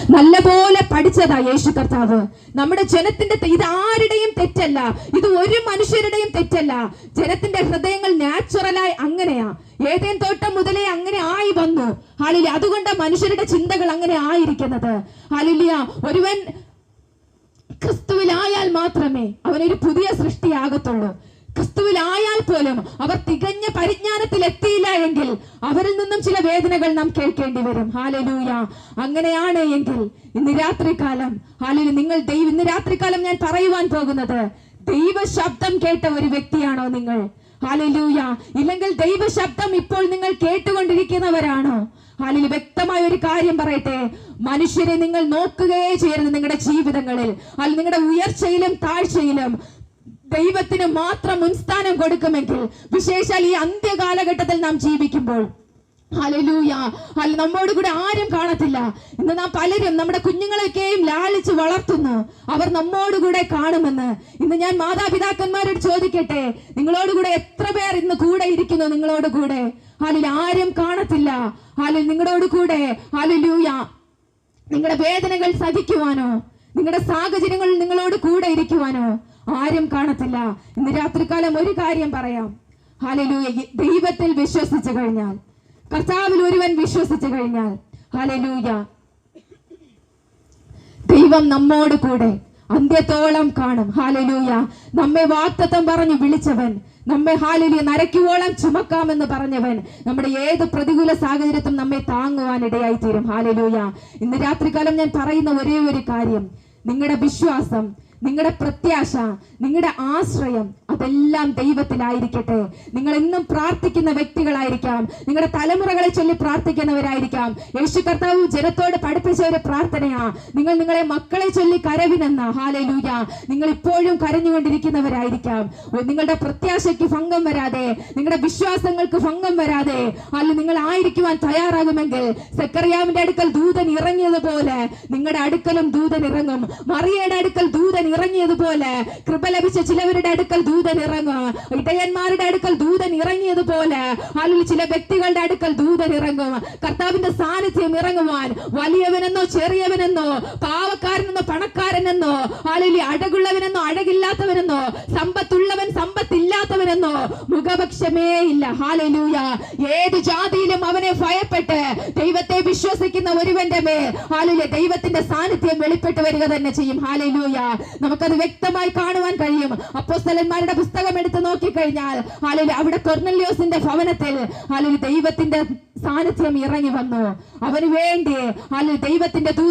നല്ലപോലെ പഠിച്ചതാ യേശു കർത്താവ്. നമ്മുടെ ജനത്തിന്റെ ഇത് ആരുടെയും തെറ്റല്ല, ഇത് ഒരു മനുഷ്യരുടെയും തെറ്റല്ല. ജനത്തിന്റെ ഹൃദയങ്ങൾ നാച്ചുറലായി അങ്ങനെയാ. ഏതേൻ തോട്ടം മുതലേ അങ്ങനെ ആയി വന്നു. ഹല്ലേലൂയ. അതുകൊണ്ട് മനുഷ്യരുടെ ചിന്തകൾ അങ്ങനെ ആയിരിക്കുന്നത്. ഹല്ലേലൂയ. ഒരുവൻ ക്രിസ്തുവിലായാൽ മാത്രമേ അവനൊരു പുതിയ സൃഷ്ടിയാകത്തുള്ളൂ. ക്രിസ്തുവിലായാൽ പോലും അവർ തികഞ്ഞ പരിജ്ഞാനത്തിൽ എത്തിയില്ല എങ്കിൽ അവരിൽ നിന്നും ചില വേദനകൾ നാം കേൾക്കേണ്ടി വരും. ഹല്ലേലൂയ. അങ്ങനെയാണ് എങ്കിൽ ഇന്ന് രാത്രികാലം ഇന്ന് രാത്രികാലം ഞാൻ പറയുവാൻ പോകുന്നത്, ദൈവ ശബ്ദം കേട്ട ഒരു വ്യക്തിയാണോ നിങ്ങൾ? ഹല്ലേലൂയ. ഇല്ലെങ്കിൽ ദൈവ ശബ്ദം ഇപ്പോൾ നിങ്ങൾ കേട്ടുകൊണ്ടിരിക്കുന്നവരാണോ? ഹല്ലേലൂയ. വ്യക്തമായ ഒരു കാര്യം പറയട്ടെ, മനുഷ്യരെ നിങ്ങൾ നോക്കുകയേ ചെയ്യരുത്. നിങ്ങളുടെ ജീവിതങ്ങളിൽ നിങ്ങളുടെ ഉയർച്ചയിലും താഴ്ചയിലും ദൈവത്തിന് മാത്രം മുൻസ്ഥാനം കൊടുക്കുമെങ്കിൽ, വിശേഷാൽ ഈ അന്ത്യകാലഘട്ടത്തിൽ നാം ജീവിക്കുമ്പോൾ, ഹല്ലേലൂയ, നമ്മോട് കൂടെ ആരും കാണത്തില്ല. ഇന്ന് നാം പലരും നമ്മുടെ കുഞ്ഞുങ്ങളെയൊക്കെയും ലാളിച്ച് വളർത്തുന്നു, അവർ നമ്മോടുകൂടെ കാണുമെന്ന്. ഇന്ന് ഞാൻ മാതാപിതാക്കന്മാരോട് ചോദിക്കട്ടെ, നിങ്ങളോടുകൂടെ എത്ര പേർ ഇന്ന് കൂടെ ഇരിക്കുന്നു? നിങ്ങളോട് കൂടെ ആരും കാണത്തില്ല. നിങ്ങളോട് കൂടെ ഹല്ലേലൂയ നിങ്ങളുടെ വേദനകൾ സഹിക്കുവാനോ, നിങ്ങളുടെ സാഹചര്യങ്ങളിൽ നിങ്ങളോട് കൂടെ ഇരിക്കുവാനോ ആരും കാണത്തില്ല. ഇന്ന് രാത്രികാലം ഒരു കാര്യം പറയാം. ഹല്ലേലൂയ. ദൈവത്തിൽ വിശ്വസിച്ചു കഴിഞ്ഞാൽ, കർത്താവിൽ ഒരുവൻ വിശ്വസിച്ചു കഴിഞ്ഞാൽ, ഹല്ലേലൂയ, ദൈവം നമ്മോട് കൂടെ അന്ത്യത്തോളം കാണും. ഹല്ലേലൂയ. നമ്മെ വാഗ്ദത്തം പറഞ്ഞു വിളിച്ചവൻ, നമ്മെ ഹല്ലേലൂയ നരയ്ക്കുവോളം ചുമക്കാമെന്ന് പറഞ്ഞവൻ, നമ്മുടെ ഏത് പ്രതികൂല സാഹചര്യത്തും നമ്മെ താങ്ങുവാൻ ഇടയായി തീരും. ഹല്ലേലൂയ. ഇന്ന് രാത്രികാലം ഞാൻ പറയുന്ന ഒരേ ഒരു കാര്യം, നിങ്ങളുടെ വിശ്വാസം, നിങ്ങളുടെ പ്രത്യാശ, നിങ്ങളുടെ ആശ്രയം അതെല്ലാം ദൈവത്തിലായിരിക്കട്ടെ. നിങ്ങൾ എന്നും പ്രാർത്ഥിക്കുന്ന വ്യക്തികളായിരിക്കാം, നിങ്ങളുടെ തലമുറകളെ ചൊല്ലി പ്രാർത്ഥിക്കുന്നവരായിരിക്കാം. യേശു കർത്താവ് ജനത്തോട് പഠിപ്പിച്ച ഒരു പ്രാർത്ഥനയാ, നിങ്ങൾ നിങ്ങളെ മക്കളെ ചൊല്ലി കരവിനെന്ന. ഹല്ലേലൂയ. നിങ്ങൾ ഇപ്പോഴും കരഞ്ഞുകൊണ്ടിരിക്കുന്നവരായിരിക്കാം. നിങ്ങളുടെ പ്രത്യാശയ്ക്ക് ഭംഗം വരാതെ, നിങ്ങളുടെ വിശ്വാസങ്ങൾക്ക് ഭംഗം വരാതെ നിങ്ങൾ ആയിരിക്കുവാൻ തയ്യാറാകുമെങ്കിൽ, സെക്കറിയാവിന്റെ അടുക്കൽ ദൂതൻ ഇറങ്ങിയതുപോലെ നിങ്ങളുടെ അടുക്കലും ദൂതൻ ഇറങ്ങും. മറിയയുടെ അടുക്കൽ ദൂതൻ ഇറങ്ങിയതുപോലെ കൃപ ലഭിച്ച ചിലവരുടെ അടുക്കൽ ദൂതൻ ഇറങ്ങും. ഇടയന്മാരുടെ അടുക്കൽ ദൂതൻ ഇറങ്ങിയതുപോലെ ചില വ്യക്തികളുടെ അടുക്കൽ ദൂതൻ ഇറങ്ങും. കർത്താവിന്റെ സാന്നിധ്യം ഇറങ്ങുവാൻ വലിയവനെന്നോ ചെറിയവനെന്നോ പാവക്കാരനെന്നോ പണക്കാരനെന്നോ അഴകുള്ളവനെന്നോ അഴകില്ലാത്തവനെന്നോ സമ്പത്തുള്ളവൻ സമ്പത്തില്ലാത്തവനെന്നോ മുഖപക്ഷമേ ഇല്ല. ഹല്ലേലൂയ. ഏത് ജാതിയിലും അവനെ ഭയപ്പെട്ട് ദൈവത്തെ വിശ്വസിക്കുന്ന ഒരുവന്റെ മേൽ ഹല്ലേലൂയ ദൈവത്തിന്റെ സാന്നിധ്യം വെളിപ്പെട്ട് വരിക തന്നെ ചെയ്യും. ഹല്ലേലൂയ. നമുക്കത് വ്യക്തമായി കാണുവാൻ കഴിയും. അപ്പോസ്തലന്മാരുടെ പുസ്തകം എടുത്ത് നോക്കിക്കഴിഞ്ഞാൽ ഹല്ലേലൂയ അവിടെ കൊർനെല്യോസിന്റെ ഭവനത്തിൽ ഹല്ലേലൂയ ദൈവത്തിന്റെ സാന്നിധ്യം ഇറങ്ങി വന്നു. അവന് വേണ്ടി ഹല്ലേലൂയ ദൈവത്തിന്റെ ദൂതൻ